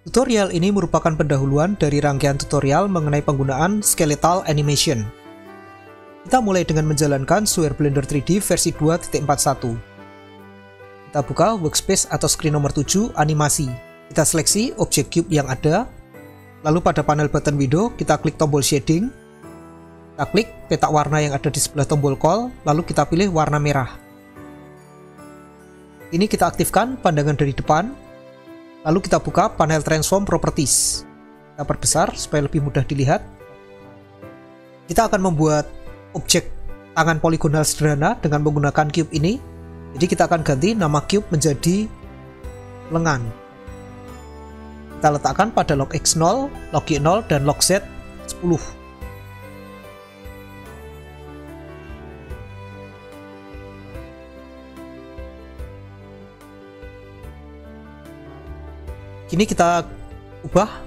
Tutorial ini merupakan pendahuluan dari rangkaian tutorial mengenai penggunaan skeletal animation. Kita mulai dengan menjalankan Sware Blender 3D versi 2.41. Kita buka workspace atau screen nomor 7, animasi. Kita seleksi objek cube yang ada. Lalu pada panel button window, kita klik tombol shading. Kita klik petak warna yang ada di sebelah tombol call, lalu kita pilih warna merah. Ini kita aktifkan pandangan dari depan. Lalu kita buka panel transform properties. Kita perbesar supaya lebih mudah dilihat. Kita akan membuat objek tangan poligonal sederhana dengan menggunakan cube ini. Jadi kita akan ganti nama cube menjadi lengan. Kita letakkan pada log X 0, log Y 0, dan log Z 10. Kini kita ubah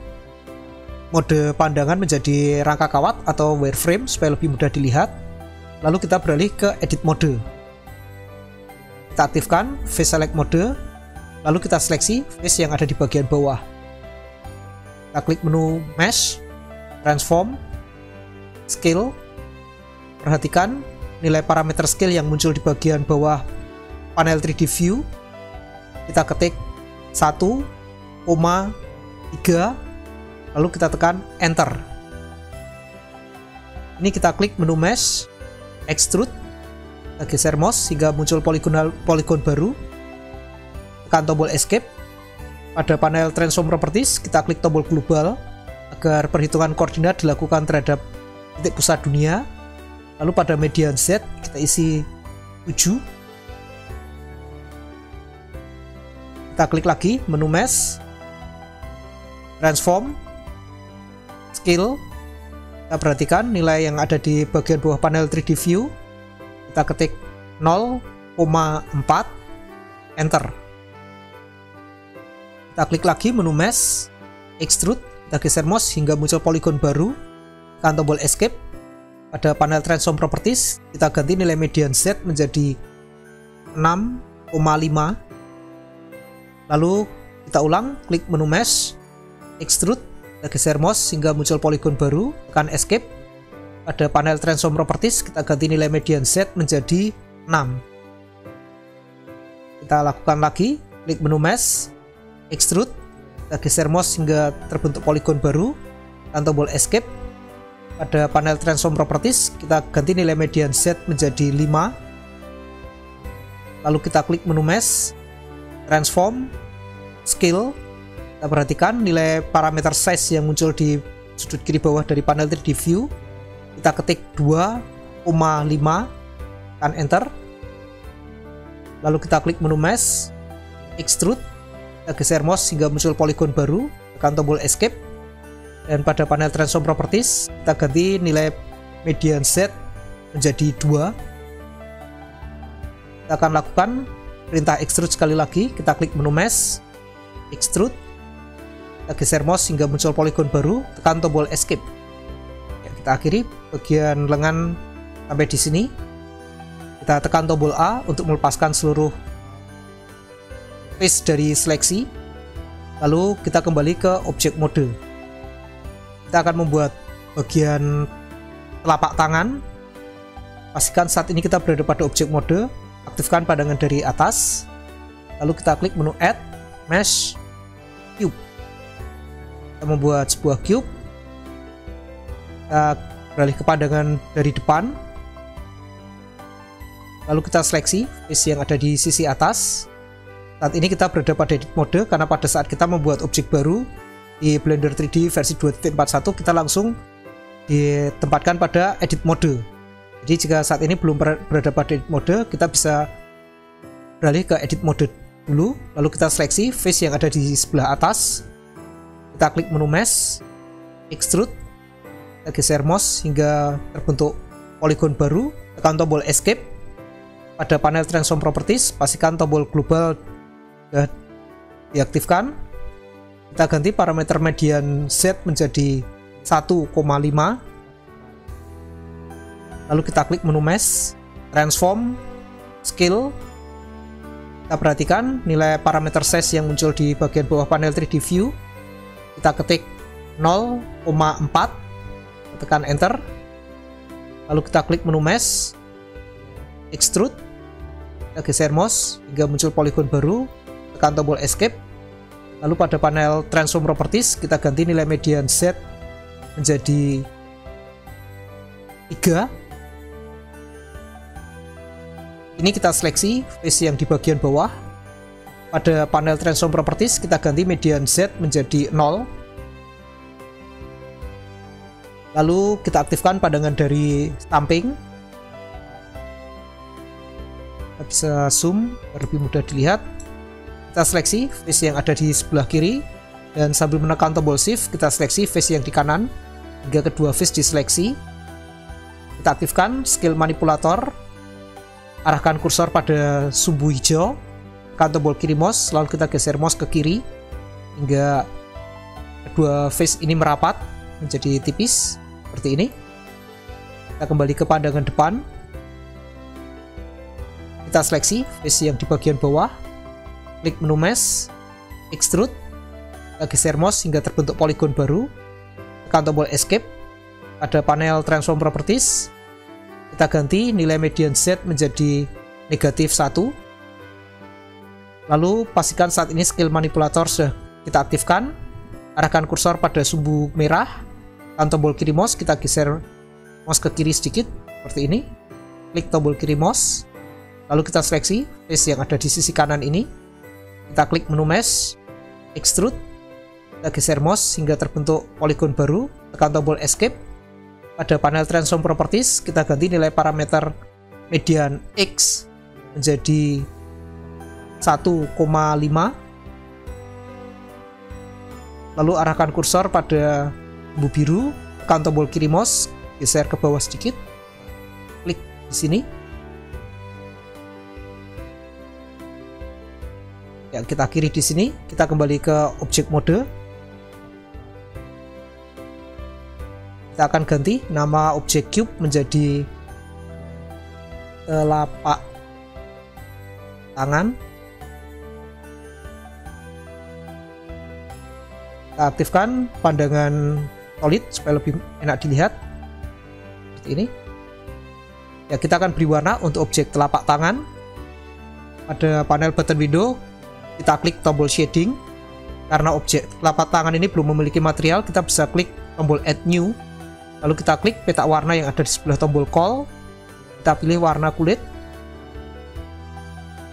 mode pandangan menjadi rangka kawat atau wireframe supaya lebih mudah dilihat. Lalu kita beralih ke edit mode. Kita aktifkan face select mode. Lalu kita seleksi face yang ada di bagian bawah. Kita klik menu mesh, transform, scale. Perhatikan nilai parameter scale yang muncul di bagian bawah panel 3D view. Kita ketik 1,3, lalu kita tekan enter. Ini kita klik menu mesh, extrude, kita geser mouse hingga muncul poligon baru. Tekan tombol escape. Pada panel transform properties, kita klik tombol global agar perhitungan koordinat dilakukan terhadap titik pusat dunia. Lalu pada median Z kita isi 7. Kita klik lagi menu mesh, transform, scale. Kita perhatikan nilai yang ada di bagian bawah panel 3D view. Kita ketik 0,4, enter. Kita klik lagi menu mesh, extrude. Kita geser mouse hingga muncul poligon baru. Tekan tombol escape. Pada panel transform properties, kita ganti nilai median Z menjadi 6,5. Lalu kita ulang, klik menu mesh, extrude, kita geser mouse hingga muncul poligon baru, tekan escape. Pada panel transform properties, kita ganti nilai median Z menjadi 6. Kita lakukan lagi, klik menu mesh, extrude, kita geser mouse hingga terbentuk poligon baru, tekan tombol escape. Pada panel transform properties, kita ganti nilai median Z menjadi 5. Lalu kita klik menu mesh, transform, scale. Kita perhatikan nilai parameter size yang muncul di sudut kiri bawah dari panel 3D view. Kita ketik 2,5, tekan enter. Lalu kita klik menu mesh, extrude, kita geser mouse hingga muncul poligon baru, tekan tombol escape. Dan pada panel transform properties, kita ganti nilai median Z menjadi 2. Kita akan lakukan perintah extrude sekali lagi. Kita klik menu mesh, extrude, kita geser mouse hingga muncul poligon baru, tekan tombol escape. Ya, kita akhiri bagian lengan sampai di sini. Kita tekan tombol A untuk melepaskan seluruh face dari seleksi. Lalu kita kembali ke objek mode. Kita akan membuat bagian telapak tangan. Pastikan saat ini kita berada pada objek mode. Aktifkan pandangan dari atas. Lalu kita klik menu add, mesh, cube. Kita membuat sebuah cube. Kita beralih ke pandangan dari depan. Lalu kita seleksi face yang ada di sisi atas. Saat ini kita berada pada edit mode karena pada saat kita membuat objek baru di Blender 3D versi 2.41, kita langsung ditempatkan pada edit mode. Jadi jika saat ini belum berada pada edit mode, kita bisa beralih ke edit mode dulu. Lalu kita seleksi face yang ada di sebelah atas. Kita klik menu mesh, extrude, kita geser mouse hingga terbentuk poligon baru, tekan tombol escape. Pada panel transform properties, pastikan tombol global sudah diaktifkan. Kita ganti parameter median Z menjadi 1,5. Lalu kita klik menu mesh, transform, scale. Kita perhatikan nilai parameter size yang muncul di bagian bawah panel 3D view. kita ketik 0,4, tekan enter, lalu kita klik menu mesh, extrude, kita geser mouse hingga muncul poligon baru, tekan tombol escape, lalu pada panel transform properties kita ganti nilai median Z menjadi 3. Ini kita seleksi face yang di bagian bawah. Pada panel transform properties kita ganti median Z menjadi 0. Lalu kita aktifkan pandangan dari stamping. Kita bisa zoom agar lebih mudah dilihat. Kita seleksi face yang ada di sebelah kiri, dan sambil menekan tombol shift kita seleksi face yang di kanan hingga kedua face diseleksi. Kita aktifkan skill manipulator, arahkan kursor pada sumbu hijau, tekan tombol kiri mouse, lalu kita geser mouse ke kiri hingga kedua face ini merapat menjadi tipis seperti ini. Kita kembali ke pandangan depan, kita seleksi face yang di bagian bawah, klik menu mesh, extrude, kita geser mouse hingga terbentuk poligon baru, tekan tombol escape. Pada panel transform properties kita ganti nilai median Z menjadi -1. Lalu pastikan saat ini skill manipulator sudah kita aktifkan, arahkan kursor pada sumbu merah, tekan tombol kiri mouse, kita geser mouse ke kiri sedikit seperti ini, klik tombol kiri mouse, lalu kita seleksi face yang ada di sisi kanan ini, kita klik menu mesh, extrude, kita geser mouse hingga terbentuk poligon baru, tekan tombol escape. Pada panel transform properties kita ganti nilai parameter median X menjadi 1,5. Lalu arahkan kursor pada sumbu biru, tekan tombol kiri mouse, geser ke bawah sedikit, klik di sini. Ya, kita akhiri di sini. Kita kembali ke objek mode. Kita akan ganti nama objek cube menjadi telapak tangan. Kita aktifkan pandangan solid supaya lebih enak dilihat seperti ini. Ya, kita akan beri warna untuk objek telapak tangan. Pada panel button window kita klik tombol shading. Karena objek telapak tangan ini belum memiliki material, kita bisa klik tombol add new. Lalu kita klik petak warna yang ada di sebelah tombol call. Kita pilih warna kulit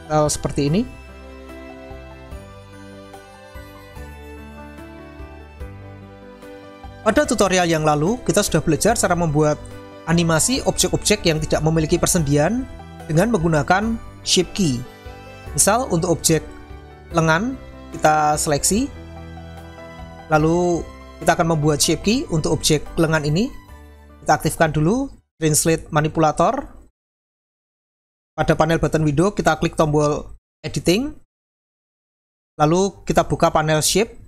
seperti ini. Pada tutorial yang lalu kita sudah belajar cara membuat animasi objek-objek yang tidak memiliki persendian dengan menggunakan shape key. Misal untuk objek lengan kita seleksi, lalu kita akan membuat shape key untuk objek lengan ini. Kita aktifkan dulu translate manipulator. Pada panel button window kita klik tombol editing, lalu kita buka panel shape.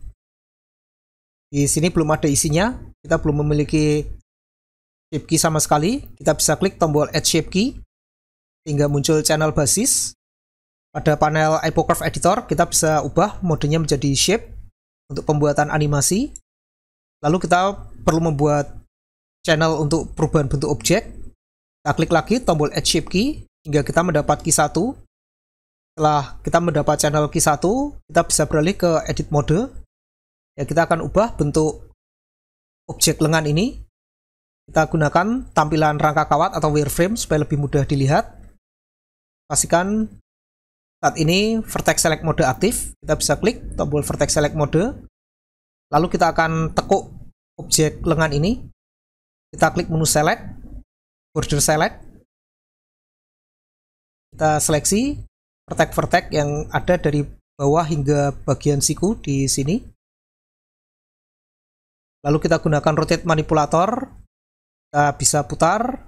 Di sini belum ada isinya, kita belum memiliki shape key sama sekali. Kita bisa klik tombol add shape key hingga muncul channel basis. Pada panel Hypocurve editor kita bisa ubah modenya menjadi shape untuk pembuatan animasi. Lalu kita perlu membuat channel untuk perubahan bentuk objek. Kita klik lagi tombol add shape key hingga kita mendapat key 1. Setelah kita mendapat channel key 1, kita bisa beralih ke edit mode. Ya, kita akan ubah bentuk objek lengan ini. Kita gunakan tampilan rangka kawat atau wireframe supaya lebih mudah dilihat. Pastikan saat ini vertex select mode aktif. Kita bisa klik tombol vertex select mode. Lalu kita akan tekuk objek lengan ini. Kita klik menu select, border select. Kita seleksi vertex-vertex yang ada dari bawah hingga bagian siku di sini. Lalu kita gunakan rotate manipulator. Kita bisa putar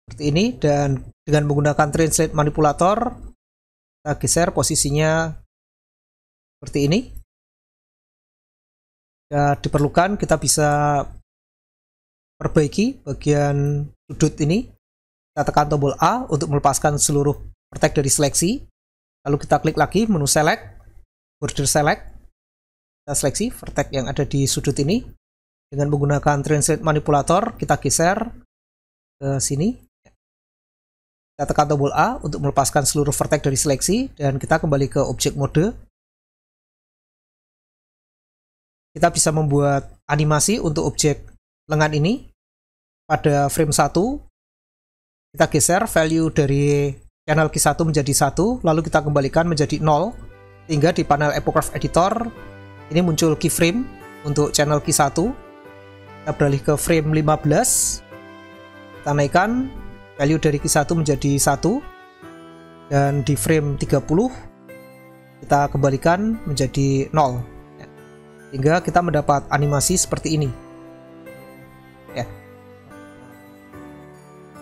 seperti ini, dan dengan menggunakan translate manipulator kita geser posisinya seperti ini. Ya, diperlukan kita bisa perbaiki bagian sudut ini. Kita tekan tombol A untuk melepaskan seluruh vertex dari seleksi. Lalu kita klik lagi menu select, border select. Kita seleksi vertex yang ada di sudut ini. Dengan menggunakan translate manipulator, kita geser ke sini. Kita tekan tombol A untuk melepaskan seluruh vertex dari seleksi, dan kita kembali ke objek mode. Kita bisa membuat animasi untuk objek lengan ini. Pada frame 1, kita geser value dari channel key 1 menjadi 1, lalu kita kembalikan menjadi 0, sehingga di panel Epograph Editor ini muncul keyframe untuk channel key 1. Kita beralih ke frame 15, kita naikkan value dari key 1 menjadi 1, dan di frame 30 kita kembalikan menjadi 0, sehingga kita mendapat animasi seperti ini.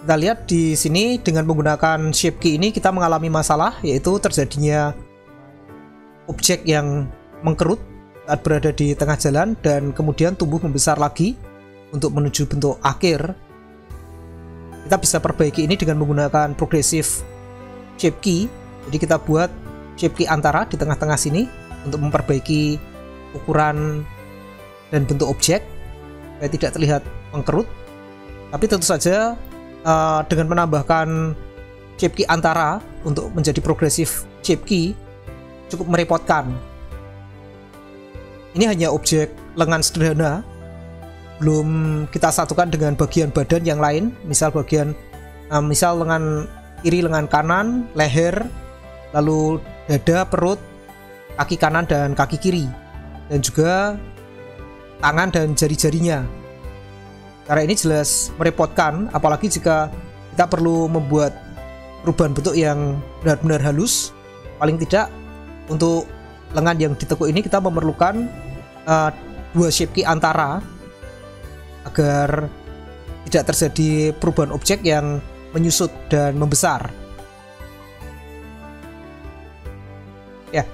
Kita lihat di sini dengan menggunakan shape key ini kita mengalami masalah, yaitu terjadinya objek yang mengkerut saat berada di tengah jalan dan kemudian tumbuh membesar lagi untuk menuju bentuk akhir. Kita bisa perbaiki ini dengan menggunakan progressive shape key. Jadi kita buat shape key antara di tengah-tengah sini untuk memperbaiki ukuran dan bentuk objek supaya tidak terlihat mengkerut. Tapi tentu saja dengan menambahkan shape key antara untuk menjadi progressive shape key cukup merepotkan. Ini hanya objek lengan sederhana, belum kita satukan dengan bagian badan yang lain, misal misal lengan kiri, lengan kanan, leher, lalu dada, perut, kaki kanan dan kaki kiri, dan juga tangan dan jari-jarinya. Cara ini jelas merepotkan, apalagi jika kita perlu membuat perubahan bentuk yang benar-benar halus. Paling tidak untuk lengan yang ditekuk ini kita memerlukan dua shape key antara agar tidak terjadi perubahan objek yang menyusut dan membesar. Ya,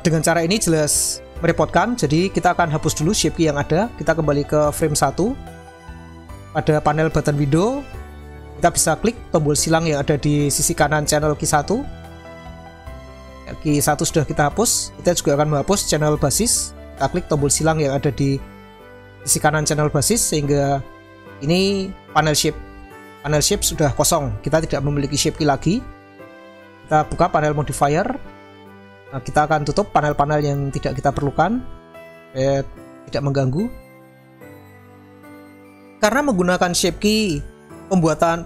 dengan cara ini jelas merepotkan. Jadi kita akan hapus dulu shape key yang ada. Kita kembali ke frame 1. Pada panel button window, kita bisa klik tombol silang yang ada di sisi kanan channel key 1. Key 1 sudah kita hapus. Kita juga akan menghapus channel basis. Kita klik tombol silang yang ada di sisi kanan channel basis, sehingga ini panel shape sudah kosong. Kita tidak memiliki shape key lagi. Kita buka panel modifier. Nah, kita akan tutup panel-panel yang tidak kita perlukan supaya tidak mengganggu. Karena menggunakan shape key,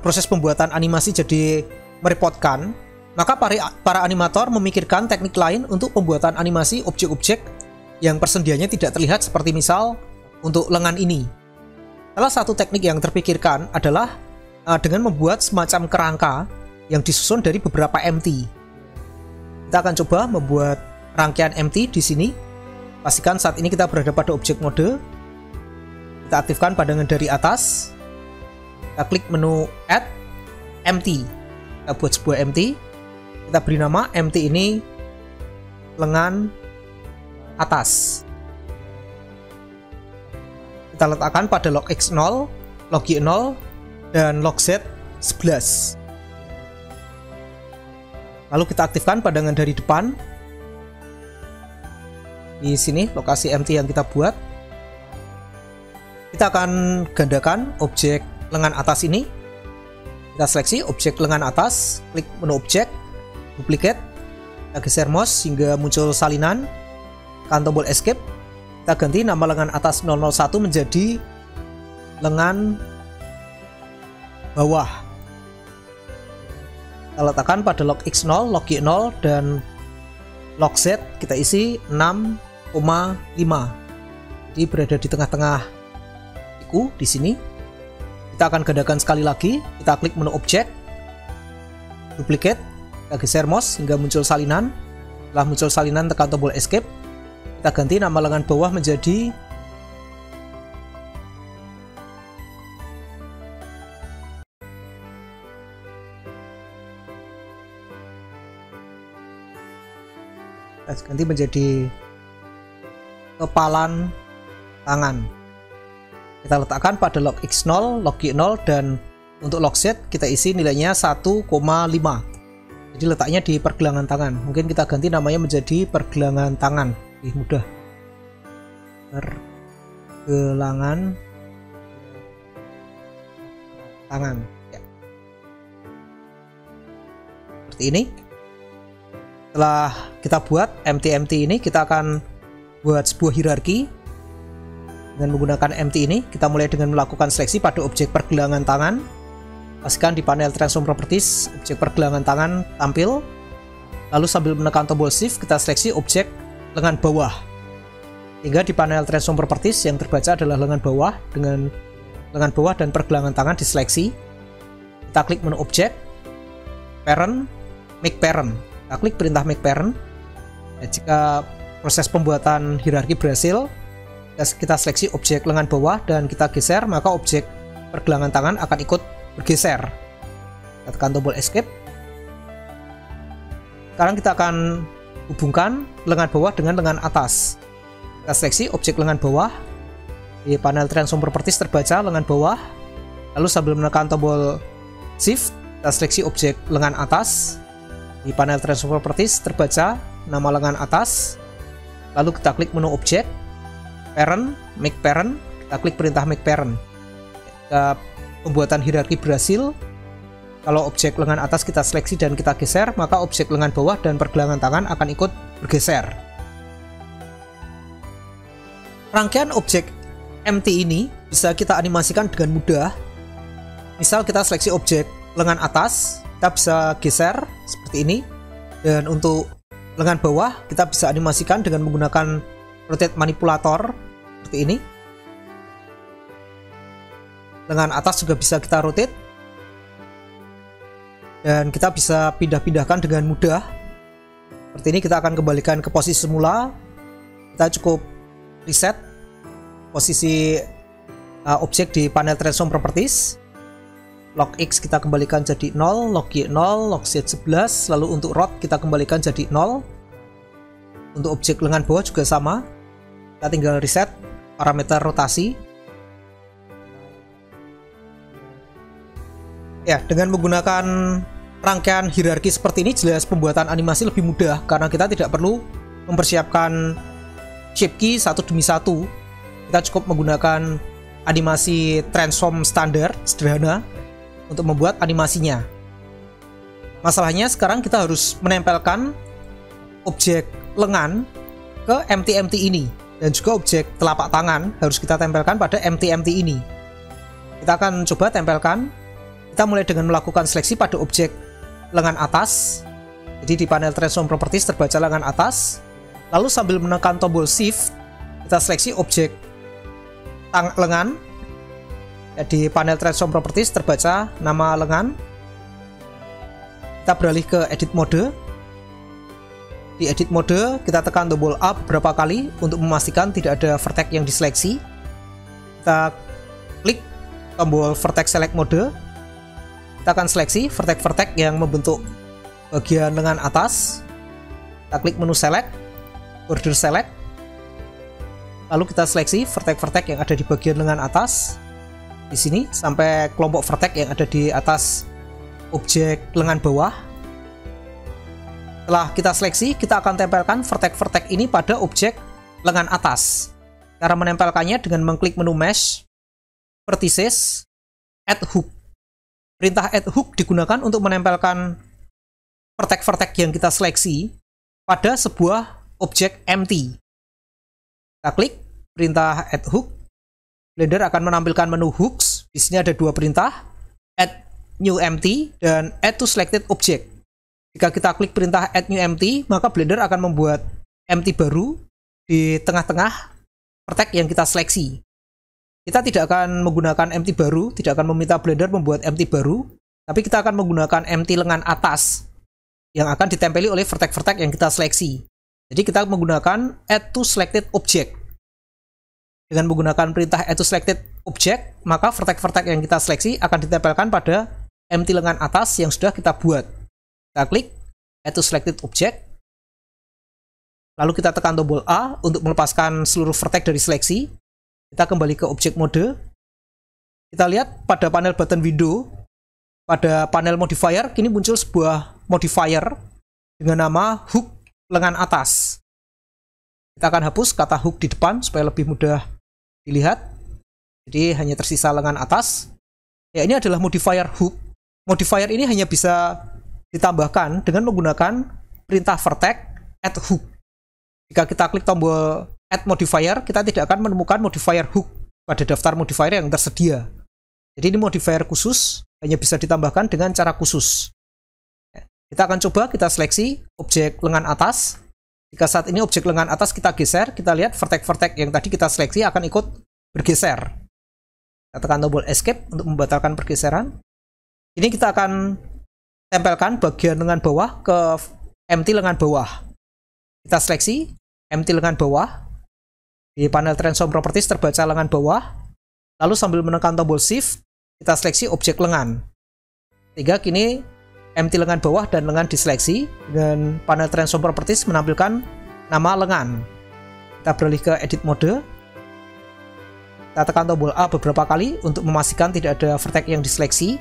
proses pembuatan animasi jadi merepotkan, maka para animator memikirkan teknik lain untuk pembuatan animasi objek-objek yang persendiannya tidak terlihat, seperti misal untuk lengan ini. Salah satu teknik yang terpikirkan adalah dengan membuat semacam kerangka yang disusun dari beberapa empty. Kita akan coba membuat rangkaian empty di sini. Pastikan saat ini kita berada pada objek mode. Kita aktifkan pandangan dari atas. Kita klik menu Add Empty. Kita buat sebuah empty. Kita beri nama empty ini lengan atas. Kita letakkan pada log X0, log Y0, dan log Z11. Lalu kita aktifkan pandangan dari depan. Di sini lokasi empty yang kita buat. Kita akan gandakan objek lengan atas ini. Kita seleksi objek lengan atas, klik menu objek, duplicate, kita geser mouse hingga muncul salinan, tekan tombol escape. Kita ganti nama lengan atas 001 menjadi lengan bawah. Kita letakkan pada log X0, log Y0, dan log Z kita isi 6,5. Jadi berada di tengah-tengah siku di sini. Kita akan gandakan sekali lagi. Kita klik menu objek, duplicate, kita geser mouse hingga muncul salinan. Setelah muncul salinan, tekan tombol escape. Kita ganti nama lengan bawah menjadi kepalan tangan. Kita letakkan pada log X0, log Y0, dan untuk log Z kita isi nilainya 1,5. Jadi letaknya di pergelangan tangan. Mungkin kita ganti namanya menjadi pergelangan tangan, lebih mudah. pergelangan tangan. Ya. Seperti ini. Setelah kita buat empty ini, kita akan buat sebuah hierarki dengan menggunakan empty ini. Kita mulai dengan melakukan seleksi pada objek pergelangan tangan. Pastikan di panel transform properties objek pergelangan tangan tampil. Lalu sambil menekan tombol shift, kita seleksi objek lengan bawah. Hingga di panel transform properties yang terbaca adalah lengan bawah, dengan lengan bawah dan pergelangan tangan diseleksi. Kita klik menu objek, parent, make parent. Kita klik perintah make parent. Ya, jika proses pembuatan hierarki berhasil, kita seleksi objek lengan bawah dan kita geser, maka objek pergelangan tangan akan ikut bergeser. Kita tekan tombol escape. Sekarang kita akan hubungkan lengan bawah dengan lengan atas. Kita seleksi objek lengan bawah. Di panel transform properties terbaca lengan bawah. Lalu sambil menekan tombol shift, kita seleksi objek lengan atas. Di panel transform properties terbaca nama lengan atas. Lalu kita klik menu objek, parent, make parent. Kita klik perintah make parent. Jika pembuatan hierarki berhasil, kalau objek lengan atas kita seleksi dan kita geser, maka objek lengan bawah dan pergelangan tangan akan ikut bergeser. Rangkaian objek empty ini bisa kita animasikan dengan mudah. Misal kita seleksi objek lengan atas, kita bisa geser seperti ini. Dan untuk lengan bawah, kita bisa animasikan dengan menggunakan rotate manipulator seperti ini. Lengan atas juga bisa kita rotate. Dan kita bisa pindah-pindahkan dengan mudah. Seperti ini, kita akan kembalikan ke posisi semula. Kita cukup reset posisi objek di panel transform properties. Log X kita kembalikan jadi 0, log Y 0, log Z 11, lalu untuk rod kita kembalikan jadi 0. Untuk objek lengan bawah juga sama. Kita tinggal reset parameter rotasi. Ya, dengan menggunakan rangkaian hierarki seperti ini, jelas pembuatan animasi lebih mudah karena kita tidak perlu mempersiapkan shape key satu demi satu. Kita cukup menggunakan animasi transform standar sederhana untuk membuat animasinya. Masalahnya sekarang kita harus menempelkan objek lengan ke empty ini, dan juga objek telapak tangan harus kita tempelkan pada empty ini. Kita akan coba tempelkan. Kita mulai dengan melakukan seleksi pada objek lengan atas. Jadi di panel transform properties terbaca lengan atas. Lalu sambil menekan tombol shift, kita seleksi objek lengan. Ya, di panel transform properties terbaca nama lengan. Kita beralih ke edit mode. Di edit mode kita tekan tombol A beberapa kali untuk memastikan tidak ada vertex yang diseleksi. Kita klik tombol vertex select mode. Kita akan seleksi vertex-vertex yang membentuk bagian lengan atas. Kita klik menu select, border select. Lalu kita seleksi vertex-vertex yang ada di bagian lengan atas. Di sini sampai kelompok vertex yang ada di atas objek lengan bawah. Setelah kita seleksi, kita akan tempelkan vertex-vertex ini pada objek lengan atas. Cara menempelkannya dengan mengklik menu mesh, vertices, add hook. Perintah add hook digunakan untuk menempelkan vertex-vertex yang kita seleksi pada sebuah objek empty. Kita klik perintah add hook. Blender akan menampilkan menu hooks. Di sini ada dua perintah, add new empty dan add to selected object. Jika kita klik perintah add new empty, maka Blender akan membuat empty baru di tengah-tengah vertex yang kita seleksi. Kita tidak akan menggunakan empty baru, tidak akan meminta Blender membuat empty baru, tapi kita akan menggunakan empty lengan atas yang akan ditempeli oleh vertex-vertex yang kita seleksi. Jadi kita menggunakan add to selected object. Dengan menggunakan perintah add to selected object, maka vertex-vertex yang kita seleksi akan ditempelkan pada empty lengan atas yang sudah kita buat. Kita klik add to selected object. Lalu kita tekan tombol A untuk melepaskan seluruh vertex dari seleksi. Kita kembali ke objek mode. Kita lihat pada panel button window, pada panel modifier, kini muncul sebuah modifier dengan nama hook lengan atas. Kita akan hapus kata hook di depan supaya lebih mudah dilihat. Jadi hanya tersisa lengan atas. Ya, ini adalah modifier hook. Modifier ini hanya bisa ditambahkan dengan menggunakan perintah vertex add hook. Jika kita klik tombol add modifier, kita tidak akan menemukan modifier hook pada daftar modifier yang tersedia. Jadi ini modifier khusus, hanya bisa ditambahkan dengan cara khusus. Kita akan coba, kita seleksi objek lengan atas. Jika saat ini objek lengan atas kita geser, kita lihat vertex-vertex yang tadi kita seleksi akan ikut bergeser. Kita tekan tombol escape untuk membatalkan pergeseran. Ini kita akan tempelkan bagian lengan bawah ke empty lengan bawah. Kita seleksi empty lengan bawah. Di panel transform properties terbaca lengan bawah. Lalu sambil menekan tombol shift, kita seleksi objek lengan. Sehingga kini empty lengan bawah dan lengan diseleksi. Dan panel transform properties menampilkan nama lengan. Kita beralih ke edit mode. Kita tekan tombol A beberapa kali untuk memastikan tidak ada vertex yang diseleksi.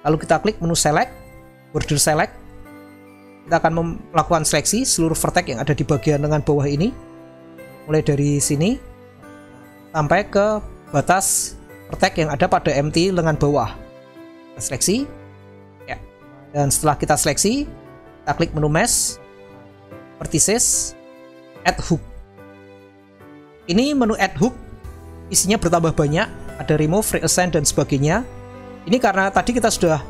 Lalu kita klik menu select, border select. Kita akan melakukan seleksi seluruh vertex yang ada di bagian lengan bawah ini. Mulai dari sini sampai ke batas vertex yang ada pada empty lengan bawah. Kita seleksi. Ya. Dan setelah kita seleksi, kita klik menu mesh, vertices, add hook. Ini menu add hook. Isinya bertambah banyak, ada remove, reassign, dan sebagainya. Ini karena tadi kita sudah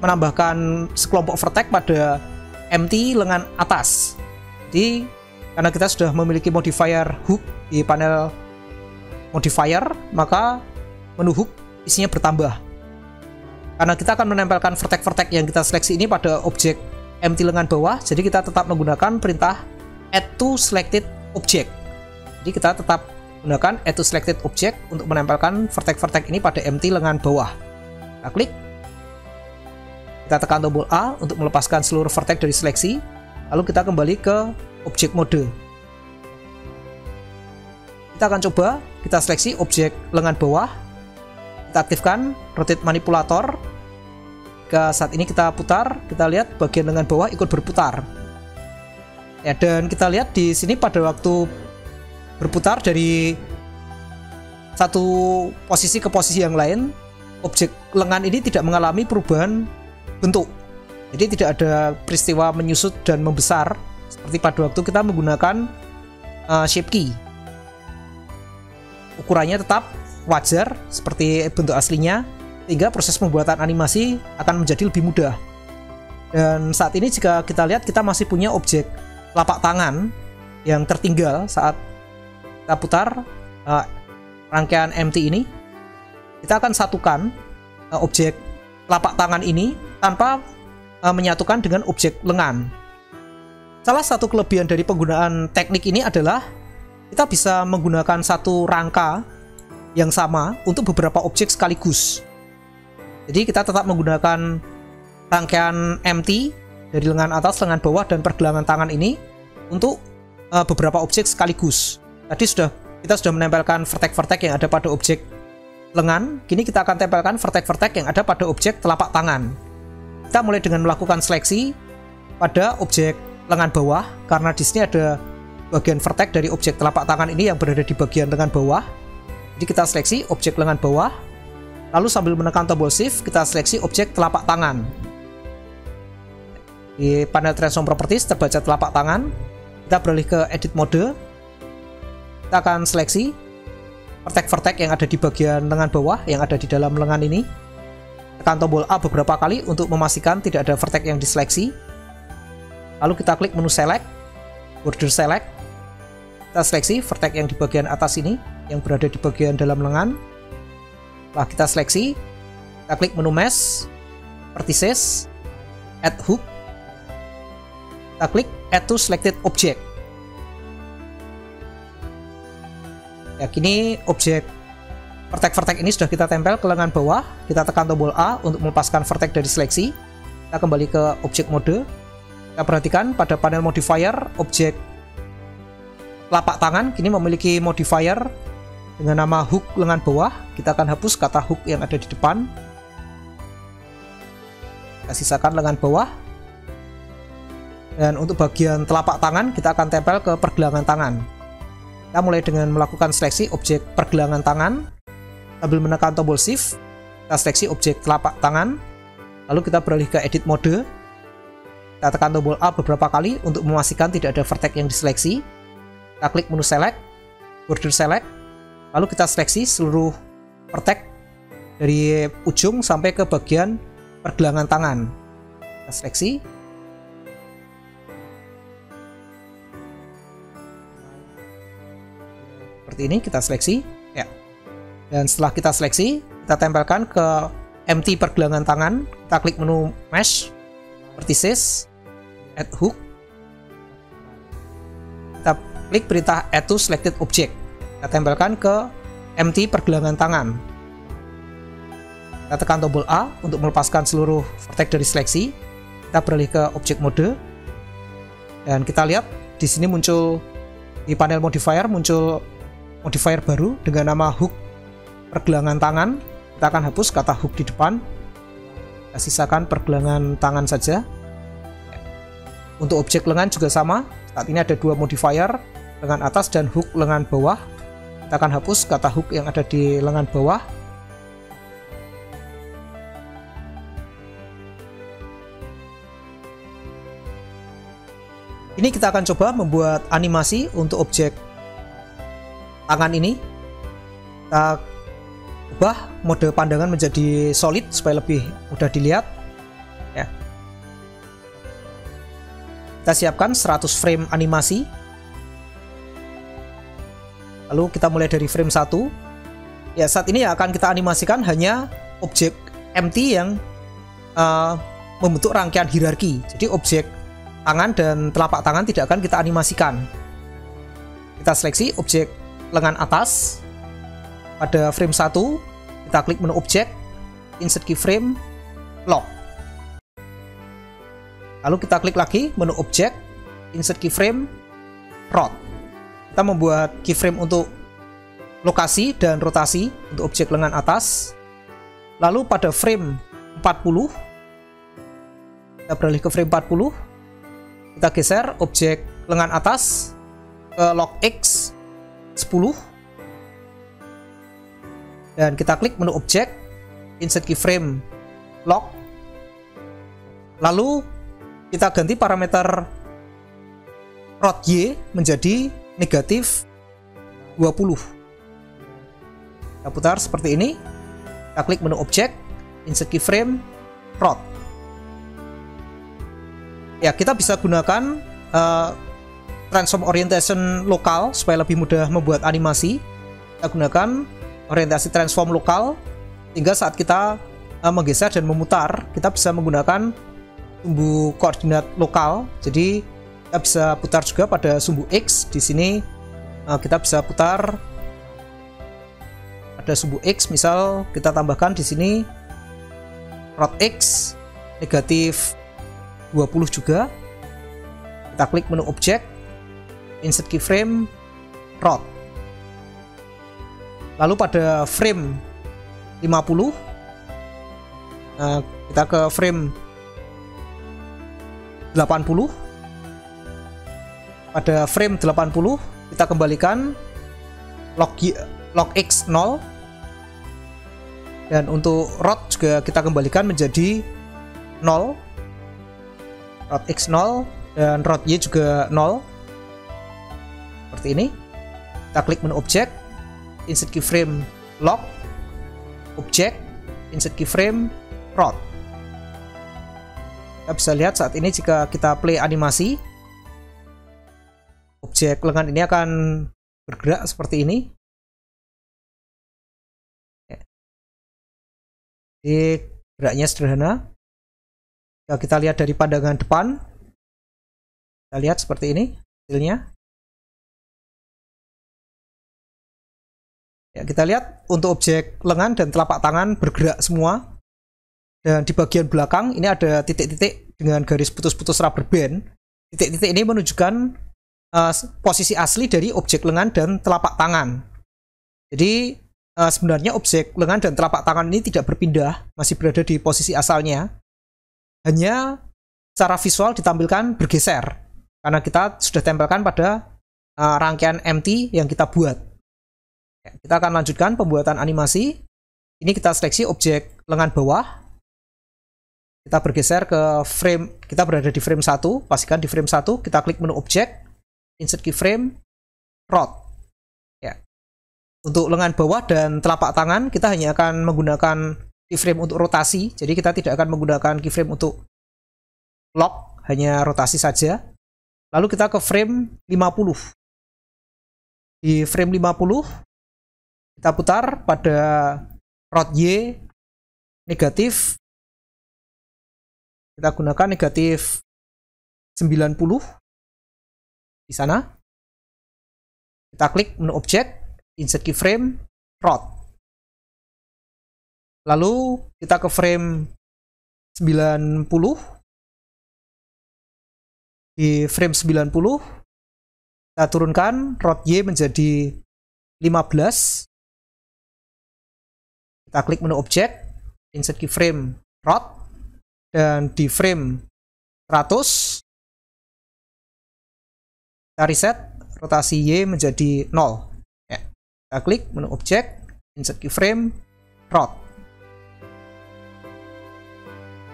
menambahkan sekelompok vertex pada empty lengan atas. Jadi, karena kita sudah memiliki modifier hook di panel modifier, maka menu hook isinya bertambah. Karena kita akan menempelkan vertex-vertex yang kita seleksi ini pada objek empty lengan bawah, jadi kita tetap menggunakan perintah add to selected object. Jadi kita tetap gunakan add to selected object untuk menempelkan vertex-vertex ini pada empty lengan bawah. Kita klik. Kita tekan tombol A untuk melepaskan seluruh vertex dari seleksi. Lalu kita kembali ke objek mode. Kita akan coba, kita seleksi objek lengan bawah. Kita aktifkan rotate manipulator. Jika saat ini kita putar, kita lihat bagian lengan bawah ikut berputar. Ya, dan kita lihat di sini pada waktu berputar dari satu posisi ke posisi yang lain, objek lengan ini tidak mengalami perubahan bentuk. Jadi tidak ada peristiwa menyusut dan membesar seperti pada waktu kita menggunakan shape key. Ukurannya tetap wajar seperti bentuk aslinya, sehingga proses pembuatan animasi akan menjadi lebih mudah. Dan saat ini jika kita lihat, kita masih punya objek telapak tangan yang tertinggal saat kita putar rangkaian empty ini. Kita akan satukan objek telapak tangan ini tanpa menyatukan dengan objek lengan. Salah satu kelebihan dari penggunaan teknik ini adalah kita bisa menggunakan satu rangka yang sama untuk beberapa objek sekaligus. Jadi kita tetap menggunakan rangkaian empty dari lengan atas, lengan bawah, dan pergelangan tangan ini untuk beberapa objek sekaligus. Tadi kita sudah menempelkan vertex-vertex yang ada pada objek lengan. Kini kita akan tempelkan vertex-vertex yang ada pada objek telapak tangan. Kita mulai dengan melakukan seleksi pada objek lengan bawah, karena di sini ada bagian vertex dari objek telapak tangan ini yang berada di bagian lengan bawah. Jadi kita seleksi objek lengan bawah, lalu sambil menekan tombol shift kita seleksi objek telapak tangan. Di panel transform properties terbaca telapak tangan. Kita beralih ke edit mode. Kita akan seleksi vertex-vertex yang ada di bagian lengan bawah yang ada di dalam lengan ini. Tekan tombol A beberapa kali untuk memastikan tidak ada vertex yang diseleksi. Lalu kita klik menu select, border select. Kita seleksi vertex yang di bagian atas ini yang berada di bagian dalam lengan. Setelah kita seleksi, kita klik menu mesh, vertices, add hook. Kita klik add to selected object. Ya, kini objek vertex-vertex ini sudah kita tempel ke lengan bawah. Kita tekan tombol A untuk melepaskan vertex dari seleksi. Kita kembali ke objek mode. Kita perhatikan pada panel modifier, objek telapak tangan kini memiliki modifier dengan nama hook lengan bawah. Kita akan hapus kata hook yang ada di depan. Kita sisakan lengan bawah. Dan untuk bagian telapak tangan kita akan tempel ke pergelangan tangan. Kita mulai dengan melakukan seleksi objek pergelangan tangan sambil menekan tombol shift. Kita seleksi objek telapak tangan, lalu kita beralih ke edit mode. Kita tekan tombol A beberapa kali untuk memastikan tidak ada vertex yang diseleksi. Kita klik menu select, border select, lalu kita seleksi seluruh vertex dari ujung sampai ke bagian pergelangan tangan. Kita seleksi. Seperti ini kita seleksi. Ya. Dan setelah kita seleksi, kita tempelkan ke empty pergelangan tangan. Kita klik menu mesh, vertices, add hook. Kita klik perintah add to selected object. Kita tempelkan ke empty pergelangan tangan. Kita tekan tombol A untuk melepaskan seluruh vertex dari seleksi. Kita beralih ke object mode. Dan kita lihat di sini muncul di panel modifier muncul modifier baru dengan nama hook pergelangan tangan. Kita akan hapus kata hook di depan. Kita sisakan pergelangan tangan saja. Untuk objek lengan juga sama. Saat ini ada dua modifier, lengan atas dan hook lengan bawah. Kita akan hapus kata hook yang ada di lengan bawah. Ini kita akan coba membuat animasi untuk objek tangan ini. Kita ubah mode pandangan menjadi solid supaya lebih mudah dilihat. Ya. Kita siapkan 100 frame animasi. Lalu kita mulai dari frame 1. Ya, saat ini yang akan kita animasikan hanya objek empty yang membentuk rangkaian hierarki. Jadi objek tangan dan telapak tangan tidak akan kita animasikan. Kita seleksi objek lengan atas. Pada frame 1, kita klik menu objek, insert keyframe, lock. Lalu kita klik lagi menu objek, insert keyframe, rot. Kita membuat keyframe untuk lokasi dan rotasi untuk objek lengan atas. Lalu pada frame 40, kita beralih ke frame 40. Kita geser objek lengan atas ke lock X 10. Dan kita klik menu objek, insert keyframe, lock. Lalu kita ganti parameter rot Y menjadi negatif 20. Kita putar seperti ini. Kita klik menu objek, insert keyframe, rot. Ya, kita bisa gunakan transform orientation lokal supaya lebih mudah membuat animasi. Kita gunakan orientasi transform lokal sehingga saat kita menggeser dan memutar, kita bisa menggunakan sumbu koordinat lokal. Jadi kita bisa putar juga pada sumbu X. Di sini kita bisa putar pada sumbu X. Misal kita tambahkan di sini rot X negatif 20 juga. Kita klik menu objek, insert keyframe, rot. Lalu pada frame 50, kita ke frame 80. Pada frame 80, kita kembalikan lock X 0. Dan untuk rot juga kita kembalikan menjadi 0. Rot X 0 dan rot Y juga 0. Seperti ini. Kita klik menu objek, insert keyframe, lock, objek, insert keyframe, rot. Kita bisa lihat saat ini jika kita play animasi, objek lengan ini akan bergerak seperti ini. Jadi geraknya sederhana. Jika kita lihat dari pandangan depan, kita lihat seperti ini hasilnya. Ya, kita lihat untuk objek lengan dan telapak tangan bergerak semua. Dan di bagian belakang ini ada titik-titik dengan garis putus-putus rubber band. Titik-titik ini menunjukkan posisi asli dari objek lengan dan telapak tangan. Jadi sebenarnya objek lengan dan telapak tangan ini tidak berpindah, masih berada di posisi asalnya. Hanya secara visual ditampilkan bergeser karena kita sudah tempelkan pada rangkaian empty yang kita buat. Kita akan lanjutkan pembuatan animasi. Ini kita seleksi objek lengan bawah. Kita bergeser ke frame, kita berada di frame 1, pastikan di frame 1, kita klik menu objek, insert keyframe, rot. Ya. Untuk lengan bawah dan telapak tangan, kita hanya akan menggunakan keyframe untuk rotasi, jadi kita tidak akan menggunakan keyframe untuk lock, hanya rotasi saja. Lalu kita ke frame 50. Di frame 50, kita putar pada rot Y negatif. Kita gunakan negatif 90 di sana. Kita klik menu objek, insert keyframe, rot. Lalu kita ke frame 90. Di frame 90, kita turunkan rot Y menjadi 15. Kita klik menu objek, insert keyframe, rot. Dan di frame 100, kita reset, rotasi Y menjadi 0. Ya. Kita klik menu objek, insert keyframe, rot.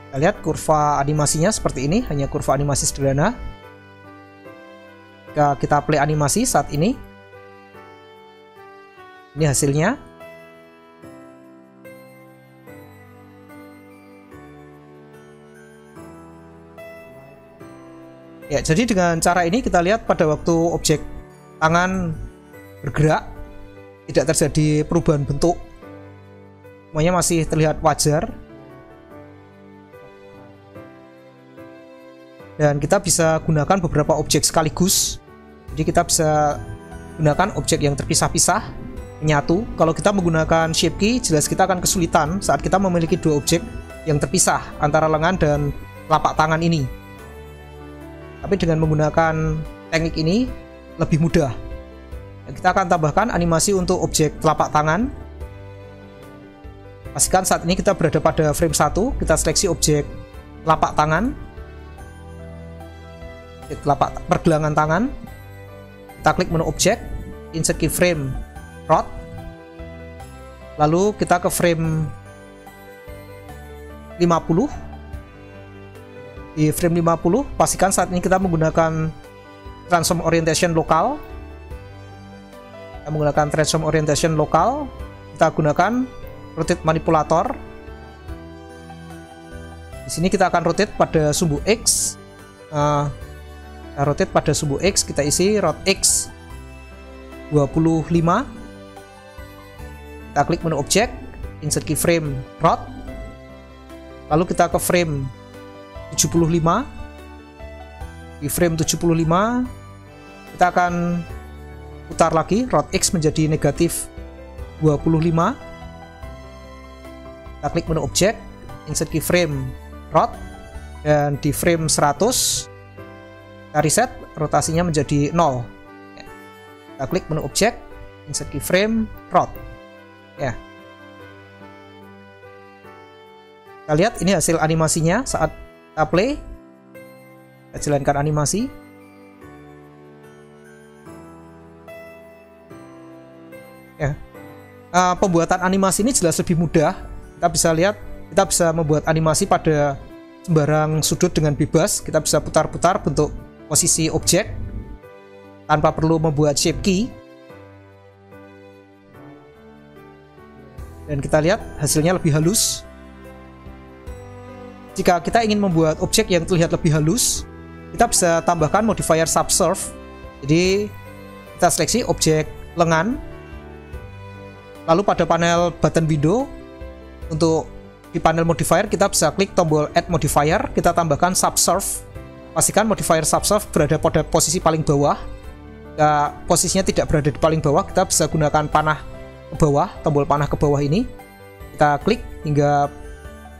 Kita lihat kurva animasinya seperti ini, hanya kurva animasi sederhana. Jika kita play animasi saat ini, ini hasilnya. Ya, jadi dengan cara ini kita lihat pada waktu objek tangan bergerak, tidak terjadi perubahan bentuk. Semuanya masih terlihat wajar. Dan kita bisa gunakan beberapa objek sekaligus. Jadi kita bisa gunakan objek yang terpisah-pisah, menyatu. Kalau kita menggunakan shape key, jelas kita akan kesulitan saat kita memiliki dua objek yang terpisah antara lengan dan telapak tangan ini. Tapi dengan menggunakan teknik ini lebih mudah. Kita akan tambahkan animasi untuk objek telapak tangan. Pastikan saat ini kita berada pada frame 1, kita seleksi objek telapak tangan, telapak pergelangan tangan. Kita klik menu objek, insert keyframe, rot. Lalu kita ke frame 50. Di frame 50, pastikan saat ini kita menggunakan transform orientation lokal. Kita menggunakan transform orientation lokal. Kita gunakan rotate manipulator. Di sini kita akan rotate pada sumbu X. Kita rotate pada sumbu X, kita isi rot X 25. Kita klik menu objek, insert keyframe, rot. Lalu kita ke frame 75. Di frame 75 kita akan putar lagi rot X menjadi negatif 25. Kita klik menu objek, insert keyframe, rot. Dan di frame 100 kita reset, rotasinya menjadi 0. Kita klik menu objek, insert keyframe, rot. Ya. Kita lihat ini hasil animasinya saat kita play. Kita jalankan animasi. Ya. Pembuatan animasi ini jelas lebih mudah. Kita bisa lihat, kita bisa membuat animasi pada sembarang sudut dengan bebas. Kita bisa putar-putar bentuk posisi objek tanpa perlu membuat shape key. Dan kita lihat hasilnya lebih halus. Jika kita ingin membuat objek yang terlihat lebih halus, kita bisa tambahkan modifier subsurf. Jadi kita seleksi objek lengan. Lalu pada panel button window, untuk di panel modifier kita bisa klik tombol add modifier. Kita tambahkan subsurf. Pastikan modifier subsurf berada pada posisi paling bawah. Jika posisinya tidak berada di paling bawah, kita bisa gunakan panah ke bawah, tombol panah ke bawah ini. Kita klik hingga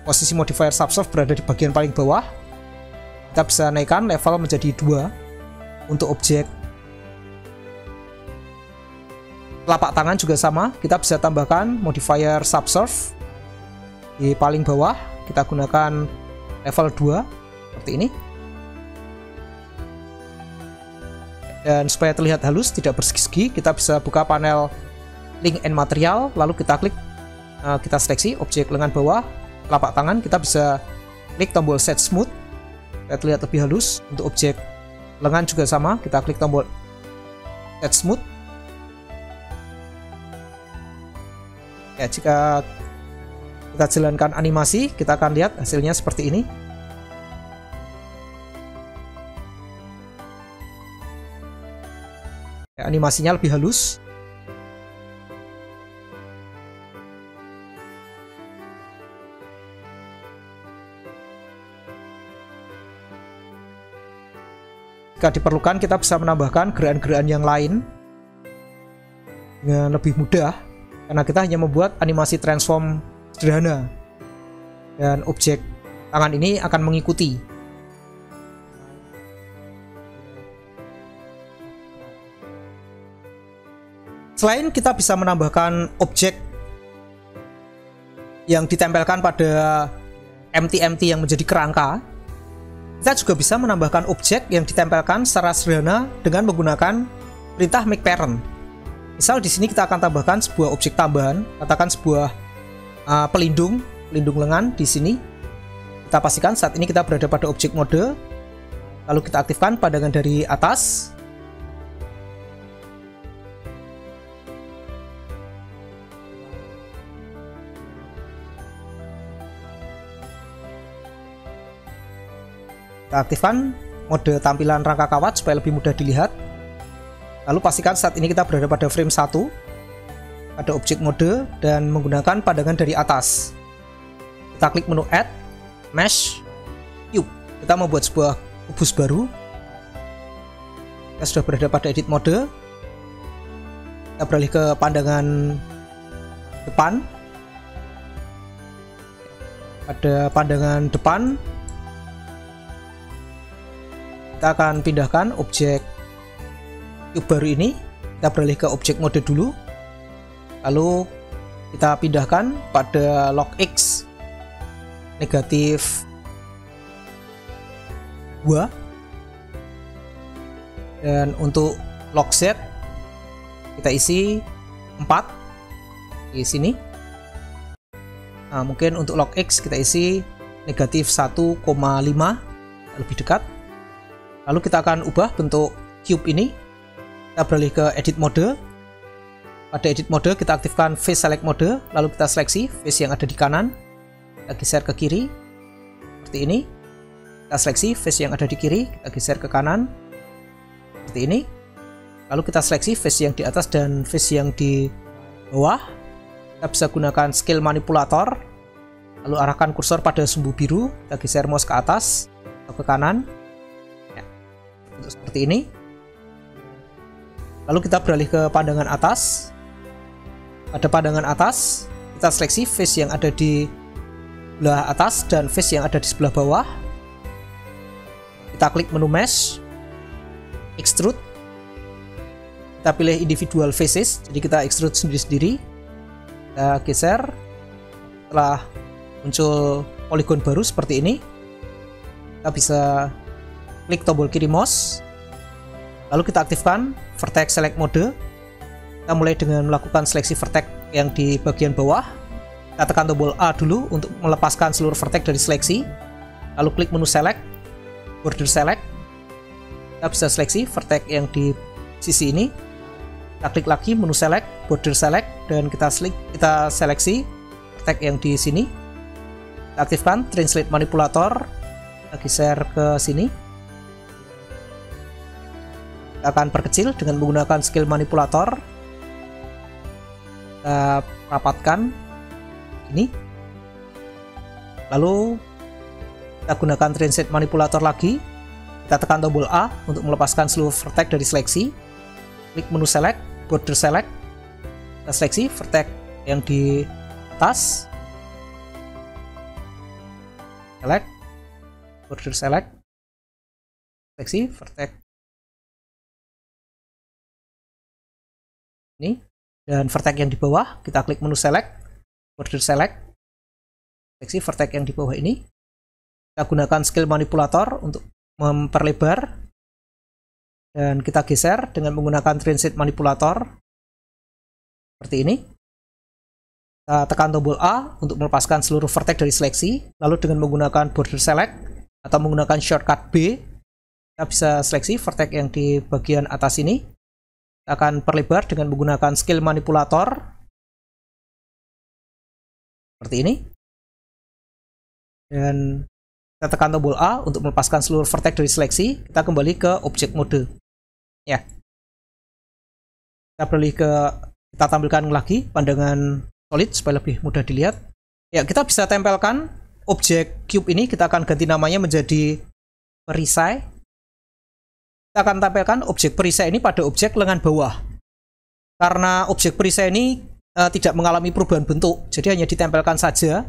posisi modifier subsurf berada di bagian paling bawah. Kita bisa naikkan level menjadi 2. Untuk objek telapak tangan juga sama, kita bisa tambahkan modifier subsurf di paling bawah. Kita gunakan level 2 seperti ini. Dan supaya terlihat halus, tidak bersegi-segi, kita bisa buka panel link and material, lalu kita klik, kita seleksi objek lengan bawah, telapak tangan, kita bisa klik tombol set smooth supaya terlihat lebih halus. Untuk objek lengan juga sama, kita klik tombol set smooth. Ya, jika kita jalankan animasi, kita akan lihat hasilnya seperti ini. Ya, animasinya lebih halus. Jika diperlukan, kita bisa menambahkan gerakan-gerakan yang lain dengan lebih mudah, karena kita hanya membuat animasi transform sederhana dan objek tangan ini akan mengikuti. Selain kita bisa menambahkan objek yang ditempelkan pada MT-MT yang menjadi kerangka, kita juga bisa menambahkan objek yang ditempelkan secara sederhana dengan menggunakan perintah make parent. Misal di sini kita akan tambahkan sebuah objek tambahan, katakan sebuah pelindung lengan di sini. Kita pastikan saat ini kita berada pada objek mode, lalu kita aktifkan pandangan dari atas. Kita aktifkan mode tampilan rangka kawat supaya lebih mudah dilihat. Lalu pastikan saat ini kita berada pada frame 1, pada objek mode, dan menggunakan pandangan dari atas. Kita klik menu Add, Mesh, Cube. Kita membuat sebuah kubus baru. Kita sudah berada pada edit mode. Kita beralih ke pandangan depan. Pada pandangan depan, kita akan pindahkan objek cube baru ini. Kita beralih ke objek mode dulu, lalu kita pindahkan pada log X negatif 2, dan untuk log Z kita isi 4 di sini. Nah, mungkin untuk log X kita isi negatif 1,5, lebih dekat. Lalu kita akan ubah bentuk cube ini. Kita beralih ke edit mode. Pada edit mode kita aktifkan face select mode, lalu kita seleksi face yang ada di kanan, kita geser ke kiri seperti ini. Kita seleksi face yang ada di kiri, kita geser ke kanan seperti ini. Lalu kita seleksi face yang di atas dan face yang di bawah. Kita bisa gunakan scale manipulator, lalu arahkan kursor pada sumbu biru, kita geser mouse ke atas atau ke kanan seperti ini. Lalu kita beralih ke pandangan atas. Pada pandangan atas kita seleksi face yang ada di sebelah atas dan face yang ada di sebelah bawah. Kita klik menu mesh, extrude. Kita pilih individual faces, jadi kita extrude sendiri-sendiri. Kita geser. Setelah muncul poligon baru seperti ini, kita bisa klik tombol kiri mouse, lalu kita aktifkan vertex select mode. Kita mulai dengan melakukan seleksi vertex yang di bagian bawah. Kita tekan tombol A dulu untuk melepaskan seluruh vertex dari seleksi, lalu klik menu select, border select. Kita bisa seleksi vertex yang di sisi ini. Kita klik lagi menu select, border select, dan kita seleksi vertex yang di sini. Kita aktifkan translate manipulator, kita geser ke sini. Kita akan perkecil dengan menggunakan skill manipulator. Kita rapatkan ini. Lalu kita gunakan translate manipulator lagi. Kita tekan tombol A untuk melepaskan seluruh vertex dari seleksi. Klik menu select, border select. Kita seleksi vertex yang di atas. Select, border select. Seleksi vertex ini, dan vertex yang di bawah kita klik menu select, border select, seleksi vertex yang di bawah ini. Kita gunakan skill manipulator untuk memperlebar dan kita geser dengan menggunakan transit manipulator seperti ini. Kita tekan tombol A untuk melepaskan seluruh vertex dari seleksi, lalu dengan menggunakan border select atau menggunakan shortcut B, kita bisa seleksi vertex yang di bagian atas ini. Kita akan perlebar dengan menggunakan scale manipulator seperti ini, dan kita tekan tombol A untuk melepaskan seluruh vertex dari seleksi. Kita kembali ke object mode. Ya, kita tampilkan lagi pandangan solid supaya lebih mudah dilihat. Ya, kita bisa tempelkan objek cube ini. Kita akan ganti namanya menjadi perisai. Kita akan tampilkan objek perisai ini pada objek lengan bawah. Karena objek perisai ini tidak mengalami perubahan bentuk, jadi hanya ditempelkan saja.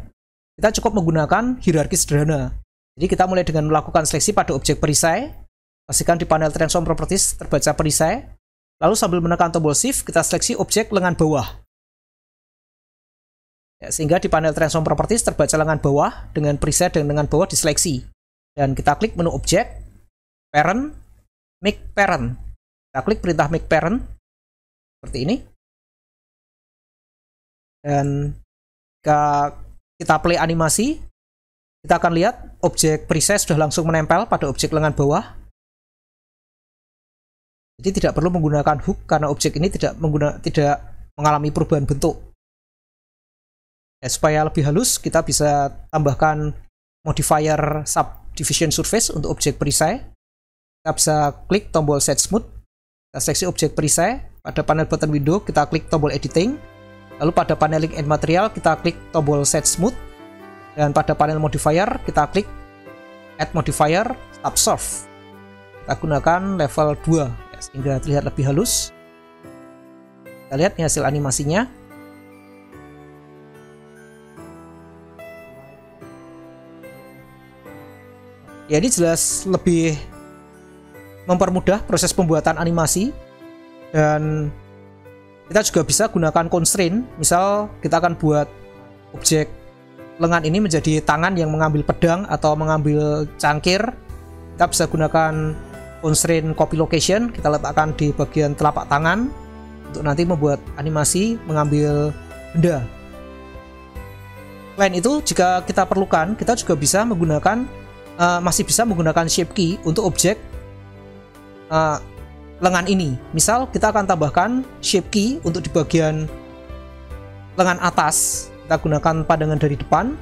Kita cukup menggunakan hierarki sederhana. Jadi kita mulai dengan melakukan seleksi pada objek perisai. Pastikan di panel Transform Properties terbaca perisai. Lalu sambil menekan tombol Shift, kita seleksi objek lengan bawah. Ya, sehingga di panel Transform Properties terbaca lengan bawah dengan perisai dan lengan bawah diseleksi. Dan kita klik menu objek, Parent, Make Parent. Kita klik perintah Make Parent seperti ini. Dan jika kita play animasi, kita akan lihat objek perisai sudah langsung menempel pada objek lengan bawah. Jadi tidak perlu menggunakan hook karena objek ini tidak mengalami perubahan bentuk. Ya, supaya lebih halus, kita bisa tambahkan modifier subdivision surface untuk objek perisai. Kita bisa klik tombol Set Smooth. Kita seleksi objek perisai. Pada panel button window, kita klik tombol Editing. Lalu pada panel Link and Material, kita klik tombol Set Smooth. Dan pada panel modifier, kita klik Add Modifier Subsurf. Kita gunakan level 2. Sehingga terlihat lebih halus. Kita lihat nih hasil animasinya. Ya, ini jelas lebih mempermudah proses pembuatan animasi. Dan kita juga bisa gunakan constraint. Misal kita akan buat objek lengan ini menjadi tangan yang mengambil pedang atau mengambil cangkir. Kita bisa gunakan constraint copy location, kita letakkan di bagian telapak tangan untuk nanti membuat animasi mengambil benda. Selain itu, jika kita perlukan, kita juga bisa menggunakan masih bisa menggunakan shape key untuk objek lengan ini. Misal kita akan tambahkan shape key untuk di bagian lengan atas. Kita gunakan pandangan dari depan.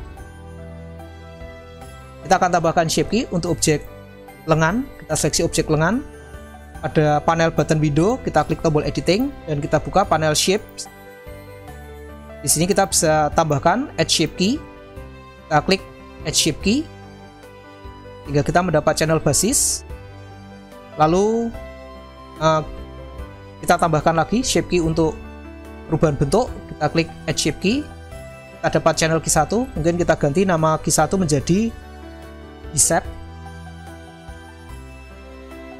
Kita akan tambahkan shape key untuk objek lengan. Kita seleksi objek lengan. Pada panel button window, kita klik tombol editing dan kita buka panel shapes. Di sini kita bisa tambahkan add shape key. Kita klik add shape key hingga kita mendapat channel basis. Lalu kita tambahkan lagi shape key untuk perubahan bentuk. Kita klik add shape key. Kita dapat channel key 1. Mungkin kita ganti nama key 1 menjadi bicep.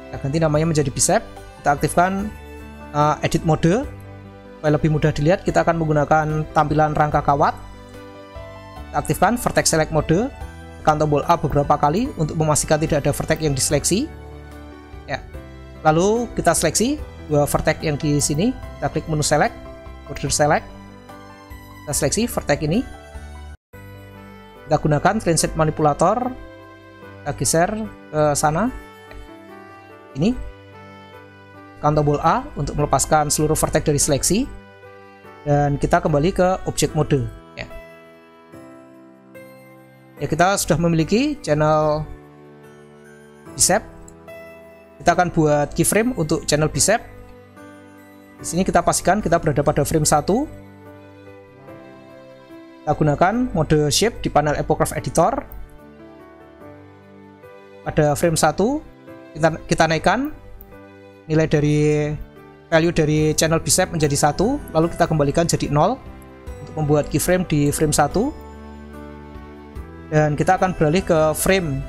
Kita ganti namanya menjadi bicep. Kita aktifkan edit mode supaya lebih mudah dilihat. Kita akan menggunakan tampilan rangka kawat. Kita aktifkan vertex select mode. Tekan tombol A beberapa kali untuk memastikan tidak ada vertex yang diseleksi. Ya. Lalu kita seleksi dua vertex yang di sini. Kita klik menu select, border select. Kita seleksi vertex ini. Kita gunakan transit manipulator. Kita geser ke sana. Ini. Tekan tombol A untuk melepaskan seluruh vertex dari seleksi. Dan kita kembali ke object mode. Ya, kita sudah memiliki channel bicep. Kita akan buat keyframe untuk channel bicep. Di sini kita pastikan kita berada pada frame 1. Kita gunakan mode shape di panel Epocraft Editor. Pada frame 1 kita naikkan nilai dari value dari channel bicep menjadi 1, lalu kita kembalikan jadi 0 untuk membuat keyframe di frame 1. Dan kita akan beralih ke frame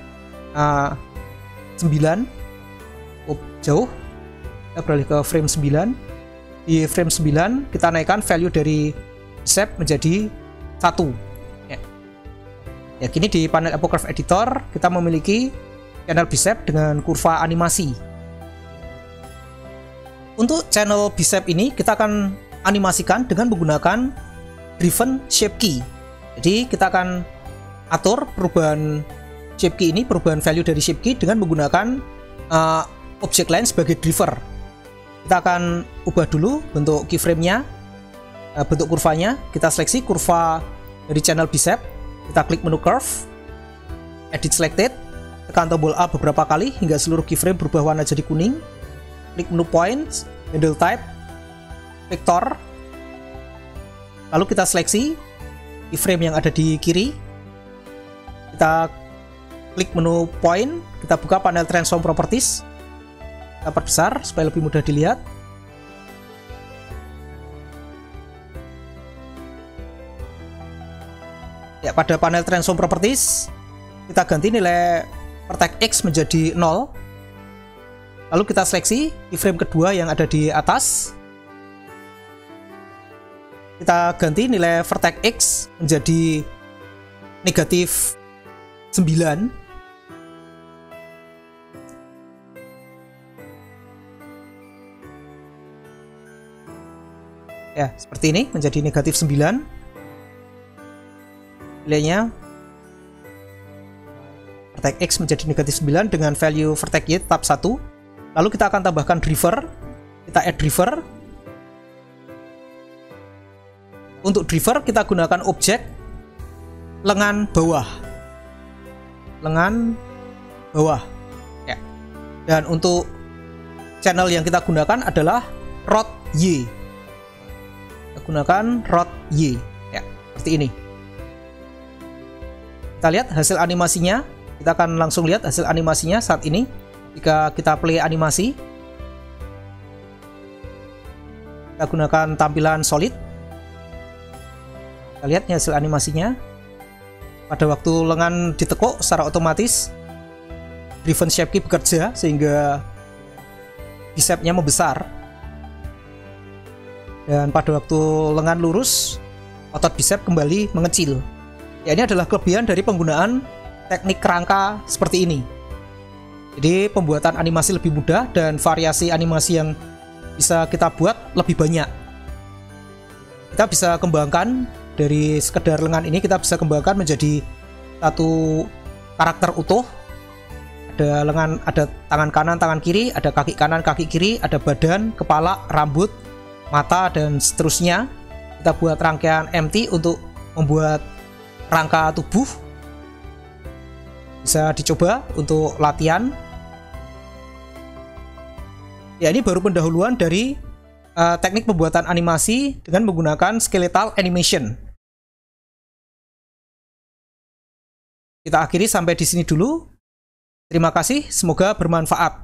9. Jauh. Kita beralih ke frame 9. Di frame 9 kita naikkan value dari bicep menjadi 1. Ya, kini di panel Epocraft Editor kita memiliki channel bicep dengan kurva animasi. Untuk channel bicep ini kita akan animasikan dengan menggunakan driven shape key. Jadi kita akan atur perubahan shape key ini, perubahan value dari shape key dengan menggunakan object line sebagai driver. Kita akan ubah dulu bentuk keyframe-nya, bentuk kurvanya. Kita seleksi kurva dari channel bicep, kita klik menu curve, edit selected, tekan tombol A beberapa kali hingga seluruh keyframe berubah warna jadi kuning. Klik menu point, handle type, vector. Lalu kita seleksi keyframe yang ada di kiri. Kita klik menu point, kita buka panel transform properties. Kita perbesar supaya lebih mudah dilihat. Ya, pada panel transform properties kita ganti nilai vertex X menjadi 0. Lalu kita seleksi keyframe kedua yang ada di atas. Kita ganti nilai vertex X menjadi negatif 9. Ya, seperti ini menjadi negatif 9. Nilainya vertex X menjadi negatif 9 dengan value vertex Y tetap 1. Lalu kita akan tambahkan driver. Kita add driver. Untuk driver kita gunakan objek lengan bawah. Lengan bawah. Ya. Dan untuk channel yang kita gunakan adalah rod Y. Kita gunakan rod Y. Ya, seperti ini. Kita lihat hasil animasinya. Kita akan langsung lihat hasil animasinya saat ini. Jika kita play animasi, kita gunakan tampilan solid. Kita lihat hasil animasinya. Pada waktu lengan ditekuk secara otomatis, driven shape key bekerja sehingga bicepnya membesar. Dan pada waktu lengan lurus, otot bicep kembali mengecil. Ya, ini adalah kelebihan dari penggunaan teknik kerangka seperti ini. Jadi pembuatan animasi lebih mudah dan variasi animasi yang bisa kita buat lebih banyak. Kita bisa kembangkan dari sekedar lengan ini, kita bisa kembangkan menjadi satu karakter utuh. Ada lengan, ada tangan kanan, tangan kiri, ada kaki kanan, kaki kiri, ada badan, kepala, rambut, mata, dan seterusnya. Kita buat rangkaian empty untuk membuat rangka tubuh. Bisa dicoba untuk latihan. Ya, ini baru pendahuluan dari teknik pembuatan animasi dengan menggunakan skeletal animation. Kita akhiri sampai di sini dulu. Terima kasih, semoga bermanfaat.